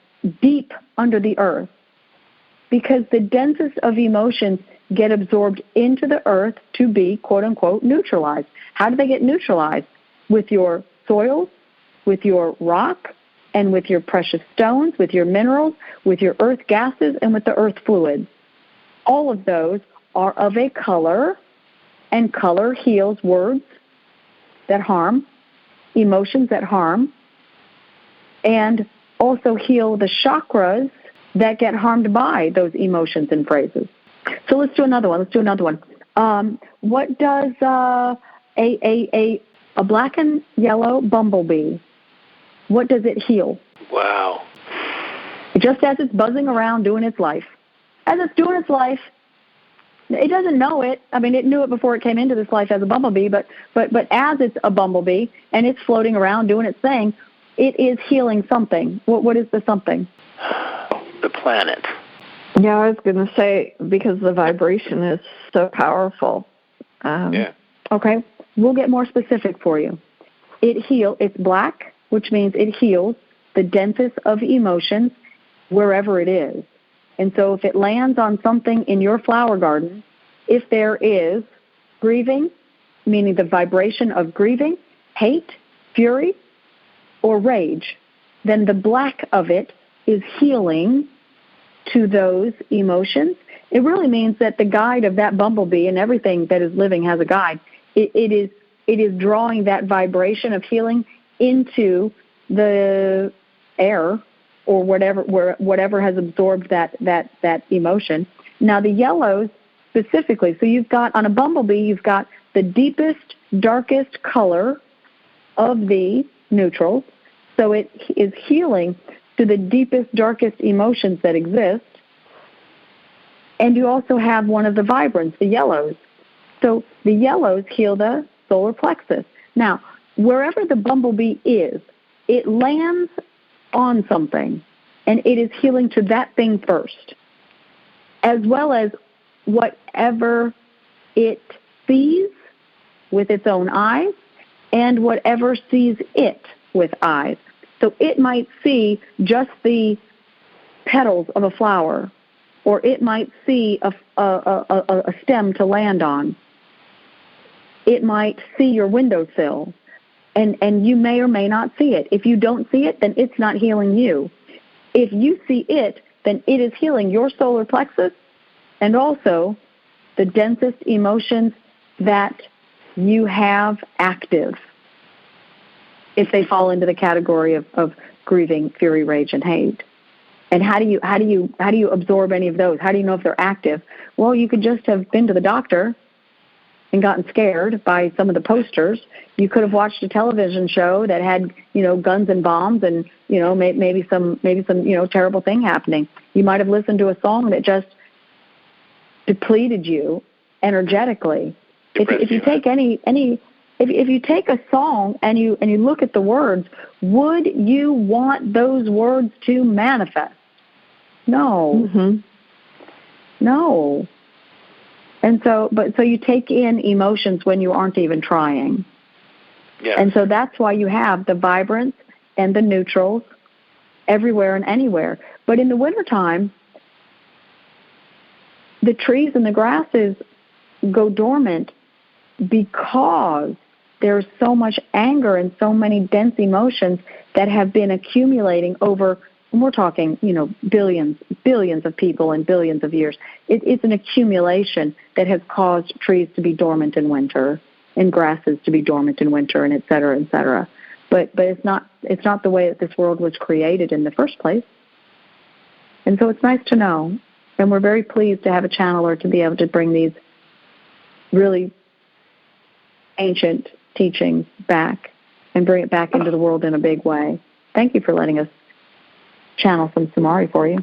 deep under the earth? Because the densest of emotions get absorbed into the earth to be, quote-unquote, neutralized. How do they get neutralized? With your soils, with your rock, and with your precious stones, with your minerals, with your earth gases, and with the earth fluids. All of those are of a color, and color heals words that harm, emotions that harm, and also heal the chakras that get harmed by those emotions and phrases. So let's do another one. What does a black and yellow bumblebee, what does it heal? Wow. Just as it's buzzing around doing its life. As it's doing its life, it doesn't know it. I mean, it knew it before it came into this life as a bumblebee, but as it's a bumblebee and it's floating around doing its thing, it is healing something. What is the something? The planet. Yeah, I was going to say, because the vibration is so powerful. Okay, we'll get more specific for you. It's black, which means it heals the densest of emotions wherever it is. And so if it lands on something in your flower garden, if there is grieving, meaning the vibration of grieving, hate, fury, or rage, then the black of it is healing to those emotions. It really means that the guide of that bumblebee, and everything that is living has a guide, it is drawing that vibration of healing into the air or whatever has absorbed that emotion. Now the yellows specifically, so you've got on a bumblebee, you've got the deepest, darkest color of the neutrals, so it is healing to the deepest, darkest emotions that exist. And you also have one of the vibrants, the yellows. So the yellows heal the solar plexus. Now, wherever the bumblebee is, it lands on something, and it is healing to that thing first, as well as whatever it sees with its own eyes and whatever sees it with eyes. So it might see just the petals of a flower, or it might see a stem to land on. It might see your windowsill, and you may or may not see it. If you don't see it, then it's not healing you. If you see it, then it is healing your solar plexus and also the densest emotions that you have active, if they fall into the category of grieving, fury, rage, and hate. And how do you absorb any of those? How do you know if they're active? Well, you could just have been to the doctor and gotten scared by some of the posters. You could have watched a television show that had, guns and bombs and, maybe some terrible thing happening. You might have listened to a song that just depleted you energetically. If you take if you take a song and you look at the words, would you want those words to manifest? No. Mm-hmm. No. And so you take in emotions when you aren't even trying. Yeah. And so that's why you have the vibrance and the neutrals everywhere and anywhere. But in the wintertime, the trees and the grasses go dormant because there's so much anger and so many dense emotions that have been accumulating over, and we're talking, billions of people and billions of years. It's an accumulation that has caused trees to be dormant in winter and grasses to be dormant in winter, and et cetera, et cetera. But it's not the way that this world was created in the first place. And so it's nice to know. And we're very pleased to have a channeler to be able to bring these really ancient teachings back and bring it back into the world in a big way. Thank you for letting us channel some Samari for you.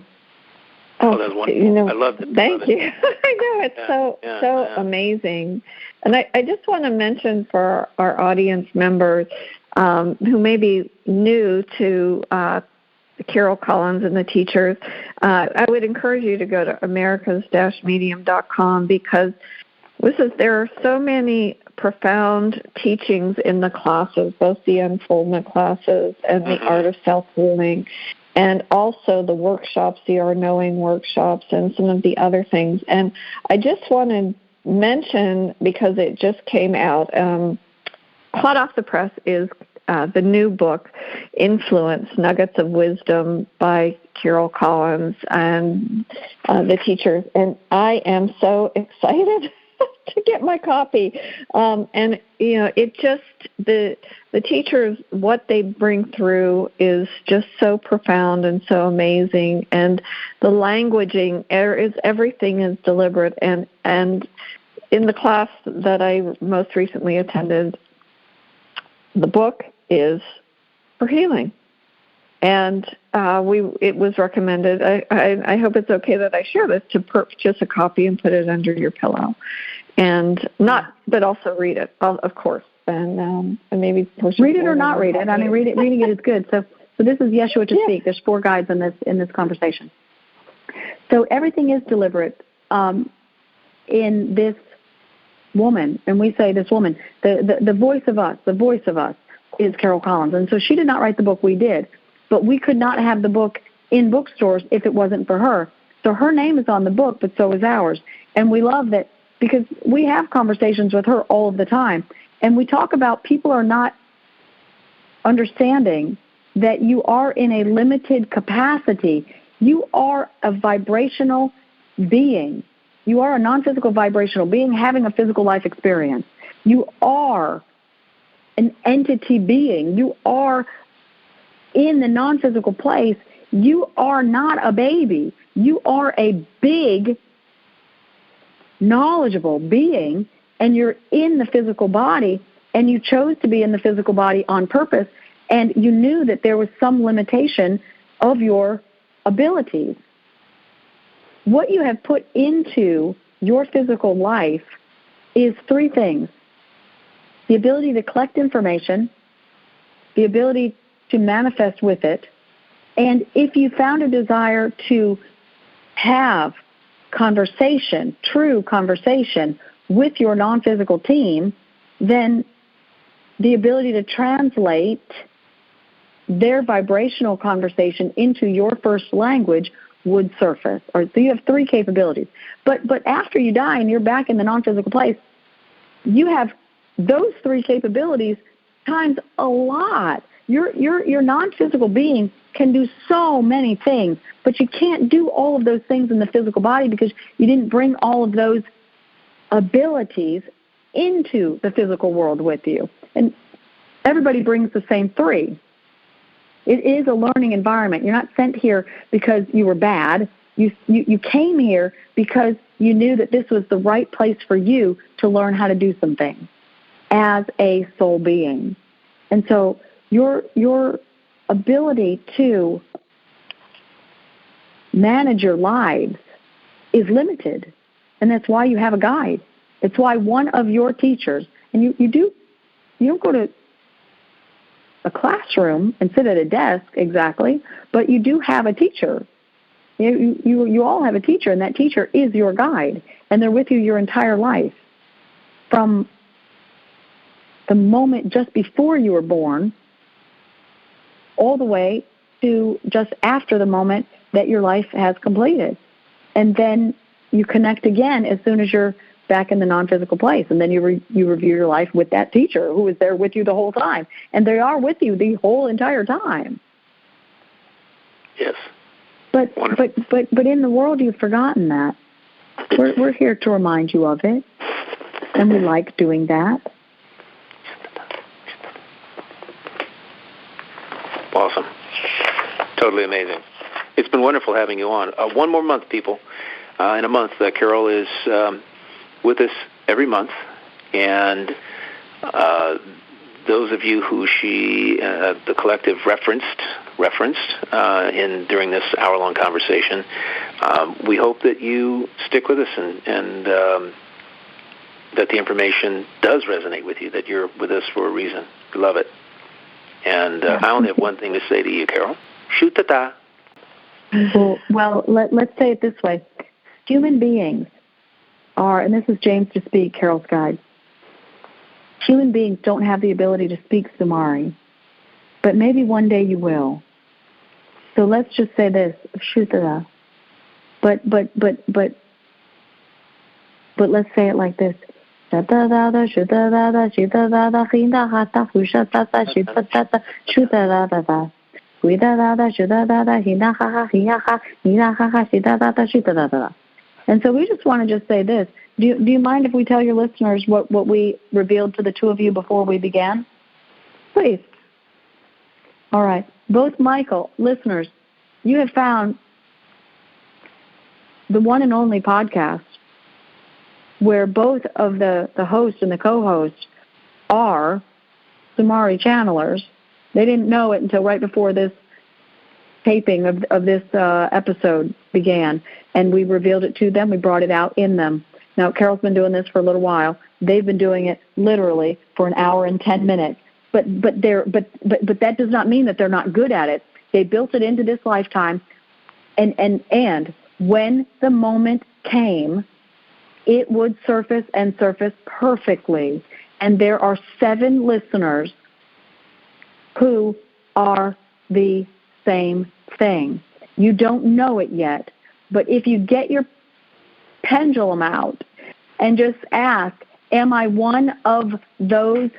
Oh, that's wonderful. I love it. Thank you. I know, it's so amazing. And I just want to mention for our audience members who may be new to Carol Collins and the teachers, I would encourage you to go to americas-medium.com because there are so many profound teachings in the classes, both the unfoldment classes and the art of self-healing, and also the workshops, the Our Knowing workshops, and some of the other things. And I just want to mention, because it just came out, hot off the press is the new book, Influence, Nuggets of Wisdom by Carol Collins and the teachers. And I am so excited to get my copy. It just, the teachers, what they bring through is just so profound and so amazing. And the languaging, everything is deliberate. And in the class that I most recently attended, the book is for healing. And it was recommended. I hope it's okay that I share this, to purchase a copy and put it under your pillow, but also read it, of course, and maybe read it or not read it. I mean, reading it is good. So this is Yeshua to Speak. There's 4 guides in this conversation. So everything is deliberate in this woman, and we say this woman, the voice of us. The voice of us is Carol Collins, and so she did not write the book. We did. But we could not have the book in bookstores if it wasn't for her. So her name is on the book, but so is ours. And we love that because we have conversations with her all of the time. And we talk about people are not understanding that you are in a limited capacity. You are a vibrational being. You are a non-physical vibrational being having a physical life experience. You are an entity being. You are in the non-physical place. You are not a baby. You are a big, knowledgeable being, and you're in the physical body, and you chose to be in the physical body on purpose, and you knew that there was some limitation of your abilities. What you have put into your physical life is 3 things: the ability to collect information, the ability to manifest with it, and if you found a desire to have conversation, true conversation with your non-physical team, then the ability to translate their vibrational conversation into your first language would surface. So you have 3 capabilities. But after you die and you're back in the non-physical place, you have those 3 capabilities times a lot. Your non-physical being can do so many things, but you can't do all of those things in the physical body because you didn't bring all of those abilities into the physical world with you. And everybody brings the same 3. It is a learning environment. You're not sent here because you were bad. You came here because you knew that this was the right place for you to learn how to do some things as a soul being. And so your ability to manage your lives is limited. And that's why you have a guide. It's why one of your teachers, and you don't go to a classroom and sit at a desk exactly, but you do have a teacher. You all have a teacher, and that teacher is your guide, and they're with you your entire life. From the moment just before you were born all the way to just after the moment that your life has completed. And then you connect again as soon as you're back in the non-physical place, and then you review your life with that teacher who is there with you the whole time, and they are with you the whole entire time. Yes. But in the world, you've forgotten that. We're here to remind you of it, and we like doing that. Awesome. Totally amazing. It's been wonderful having you on. One more month, people. In a month, Carol is with us every month, and those of you who the collective referenced during this hour-long conversation, we hope that you stick with us and that the information does resonate with you, that you're with us for a reason. We love it. And I only have one thing to say to you, Carol. Shoot-ta-ta. Well, let's say it this way. Human beings are, and this is James to Speak, Carol's guide, human beings don't have the ability to speak Sumari, but maybe one day you will. So let's just say this, Shutara. But let's say it like this. And so we just want to just say this. Do you mind if we tell your listeners what we revealed to the two of you before we began? Please. All right. Both Michael, listeners, you have found the one and only podcast where both of the host and the co-host are Sumari channelers. They didn't know it until right before this taping of this episode began, and we revealed it to them. We brought it out in them. Now, Carol's been doing this for a little while. They've been doing it literally for an hour and 10 minutes. But that does not mean that they're not good at it. They built it into this lifetime, and when the moment came, it would surface and surface perfectly. And there are 7 listeners who are the same thing. You don't know it yet, but if you get your pendulum out and just ask, am I one of those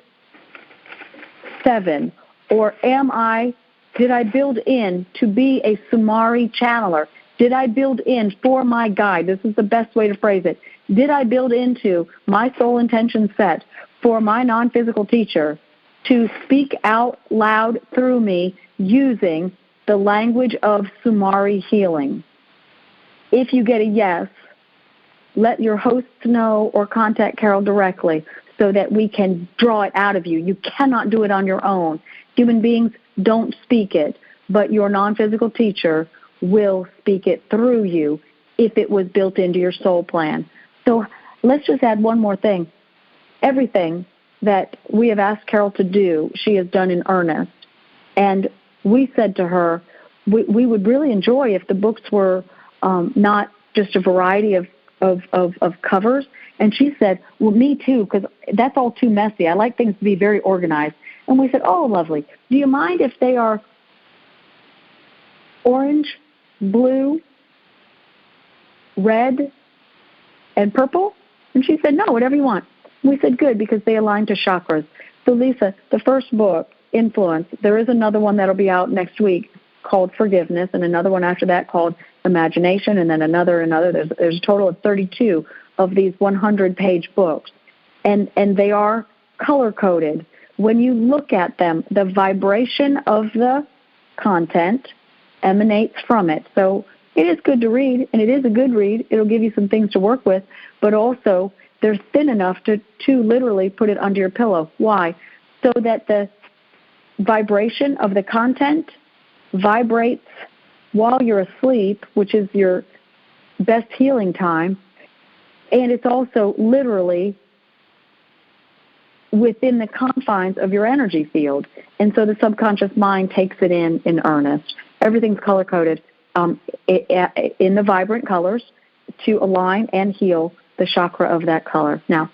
7? Or did I build in to be a Sumari channeler? Did I build in for my guide? This is the best way to phrase it. Did I build into my soul intention set for my non-physical teacher to speak out loud through me using the language of Sumari healing? If you get a yes, let your hosts know or contact Carol directly so that we can draw it out of you. You cannot do it on your own. Human beings don't speak it, but your non-physical teacher will speak it through you if it was built into your soul plan. So let's just add one more thing. Everything that we have asked Carol to do, she has done in earnest. And we said to her, we would really enjoy if the books were not just a variety of covers. And she said, well, me too, because that's all too messy. I like things to be very organized. And we said, oh, lovely. Do you mind if they are orange, blue, red, and purple? And she said, no, whatever you want. We said, good, because they align to chakras. So, Lisa, the first book, Influence, there is another one that'll be out next week called Forgiveness, and another one after that called Imagination, and then another. There's a total of 32 of these 100-page books, and they are color-coded. When you look at them, the vibration of the content emanates from it. So it is good to read, and it is a good read. It'll give you some things to work with, but also they're thin enough to literally put it under your pillow. Why? So that the vibration of the content vibrates while you're asleep, which is your best healing time, and it's also literally within the confines of your energy field. And so the subconscious mind takes it in earnest. Everything's color-coded in the vibrant colors to align and heal the chakra of that color. Now,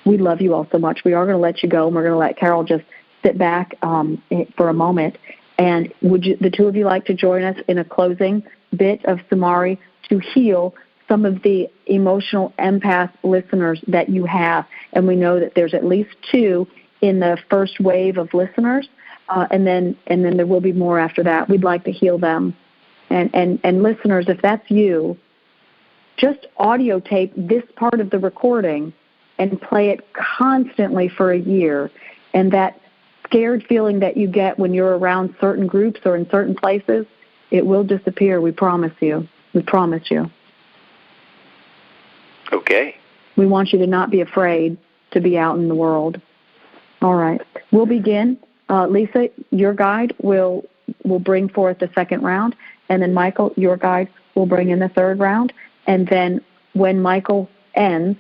we love you all so much. We are going to let you go, and we're going to let Carol just sit back for a moment. And would you, the two of you, like to join us in a closing bit of Samari to heal some of the emotional empath listeners that you have? And we know that there's at least 2 in the first wave of listeners, and then there will be more after that. We'd like to heal them. And listeners, if that's you, just audio tape this part of the recording and play it constantly for a year. And that scared feeling that you get when you're around certain groups or in certain places, it will disappear. We promise you. We promise you. Okay. We want you to not be afraid to be out in the world. All right. We'll begin. Lisa, your guide will bring forth the second round, and then Michael, your guide, will bring in the third round. And then when Michael ends,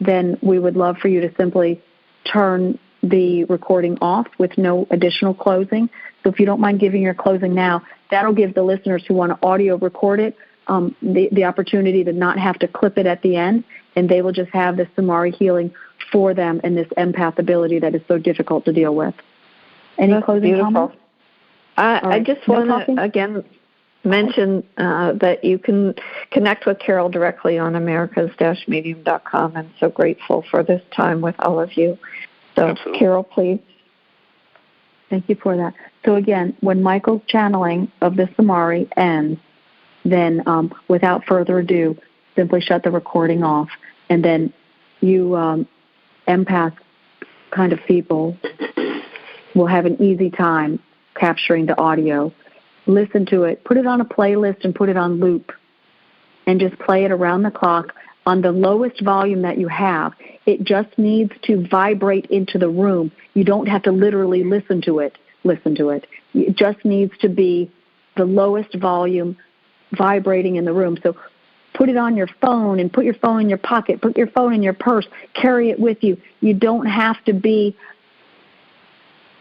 then we would love for you to simply turn the recording off with no additional closing. So if you don't mind giving your closing now, that'll give the listeners who want to audio record it the opportunity to not have to clip it at the end, and they will just have the Samari healing for them and this empath ability that is so difficult to deal with. Any That's closing beautiful comments? I just want to, again, mention that you can connect with Carol directly on americas-medium.com. I'm so grateful for this time with all of you. So, absolutely. Carol, please. Thank you for that. So, again, when Michael's channeling of the Samari ends, then without further ado, simply shut the recording off. And then you empath kind of people will have an easy time capturing the audio. Listen to it. Put it on a playlist and put it on loop. And just play it around the clock on the lowest volume that you have. It just needs to vibrate into the room. You don't have to literally listen to it. It just needs to be the lowest volume vibrating in the room. So put it on your phone and put your phone in your pocket. Put your phone in your purse. Carry it with you. You don't have to be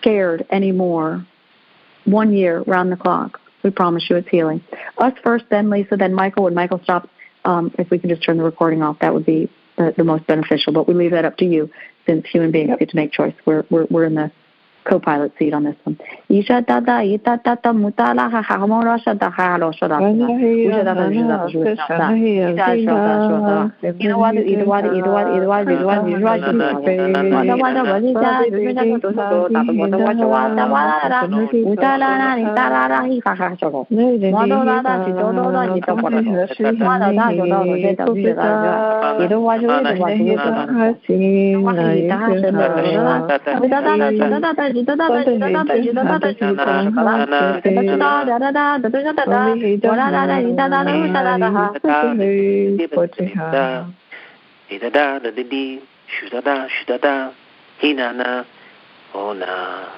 scared anymore. 1 year, round the clock. We promise you it's healing. Us first, then Lisa, then Michael. When Michael stops, if we can just turn the recording off, that would be the most beneficial. But we leave that up to you, since human beings get to make choice. We're in the co-pilot seat on this one. Hinana, oh na.